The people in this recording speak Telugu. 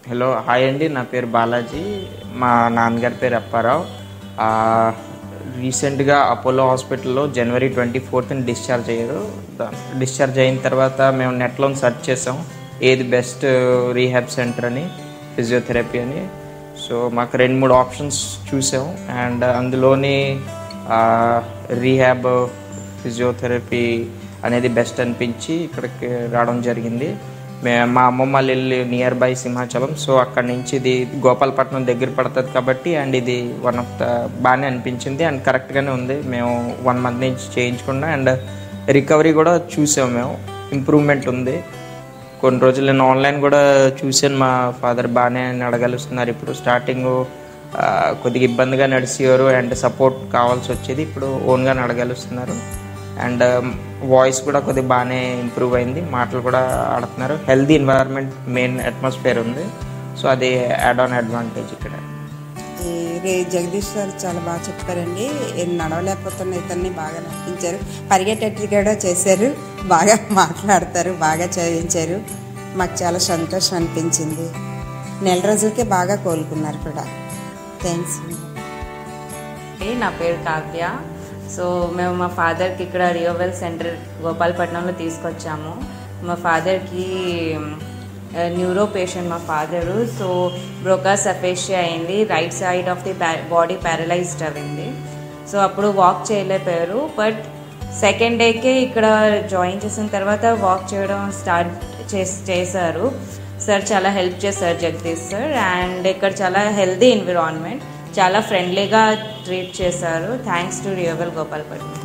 హలో హాయ్ అండి, నా పేరు బాలాజీ. మా నాన్నగారి పేరు అప్పారావు. రీసెంట్గా అపోలో హాస్పిటల్లో జనవరి 24th డిశ్చార్జ్ అయ్యారు. డిశ్చార్జ్ అయిన తర్వాత మేము నెట్లో సెర్చ్ చేసాం ఏది బెస్ట్ రీహాబ్ సెంటర్ అని, ఫిజియోథెరపీ అని. సో మాకు 2-3 ఆప్షన్స్ చూసాం అండ్ అందులోని రీహాబ్ ఫిజియోథెరపీ అనేది బెస్ట్ అనిపించి ఇక్కడికి రావడం జరిగింది. మా అమ్మమ్మ ఇల్లు నియర్ బై సింహాచలం, సో అక్కడి నుంచి ఇది గోపాలపట్నం దగ్గర పడుతుంది కాబట్టి అండ్ ఇది వన్ ఆఫ్ ద బాగానే అనిపించింది అండ్ కరెక్ట్గానే ఉంది. మేము 1 month నుంచి చేయించుకున్నాం అండ్ రికవరీ కూడా చూసాం, మేము ఇంప్రూవ్మెంట్ ఉంది. కొన్ని రోజులు నేను ఆన్లైన్ కూడా చూసాను, మా ఫాదర్ బాగానే నడగలుస్తున్నారు. ఇప్పుడు స్టార్టింగ్ కొద్దిగా ఇబ్బందిగా నడిచేవారు అండ్ సపోర్ట్ కావాల్సి వచ్చేది, ఇప్పుడు ఓన్గా నడగలుస్తున్నారు అండ్ వాయిస్ కూడా కొద్దిగా బాగానే ఇంప్రూవ్ అయింది, మాటలు కూడా ఆడుతున్నారు. హెల్దీ ఎన్వైరాన్మెంట్, మెయిన్ అట్మాస్ఫియర్ ఉంది, సో అది యాడ్ ఆన్ అడ్వాంటేజ్ ఇక్కడ. జగదీష్ గారు చాలా బాగా చెప్పారండి. నడవలేకపోతున్న ఇతన్ని బాగా నడిపించారు, పరిగెట్టేట్టు కూడా చేశారు, బాగా మాట్లాడతారు, బాగా చేయించారు. మాకు చాలా సంతోషం అనిపించింది. 4 రోజులకే బాగా కోలుకున్నారు కూడా. థ్యాంక్స్. నా పేరు కావ్య. సో మేము మా ఫాదర్కి ఇక్కడ రియోవెల్ సెంటర్ గోపాలపట్నంలో తీసుకొచ్చాము. మా ఫాదర్కి న్యూరో పేషెంట్ మా ఫాదరు. సో బ్రోకాస్ అఫేషియా అయింది, right side of the body paralysed అయింది. సో అప్పుడు వాక్ చేయలేకపోయారు. బట్ సెకండ్ డేకే ఇక్కడ జాయిన్ చేసిన తర్వాత వాక్ చేయడం స్టార్ట్ చేశారు. సార్ చాలా హెల్ప్ చేశారు, జగదీష్ సార్. అండ్ ఇక్కడ చాలా హెల్దీ ఎన్విరాన్మెంట్, చాలా ఫ్రెండ్లీగా ట్రీట్ చేశారు. థ్యాంక్స్ టు రియోవెల్ గోపాలపట్నం.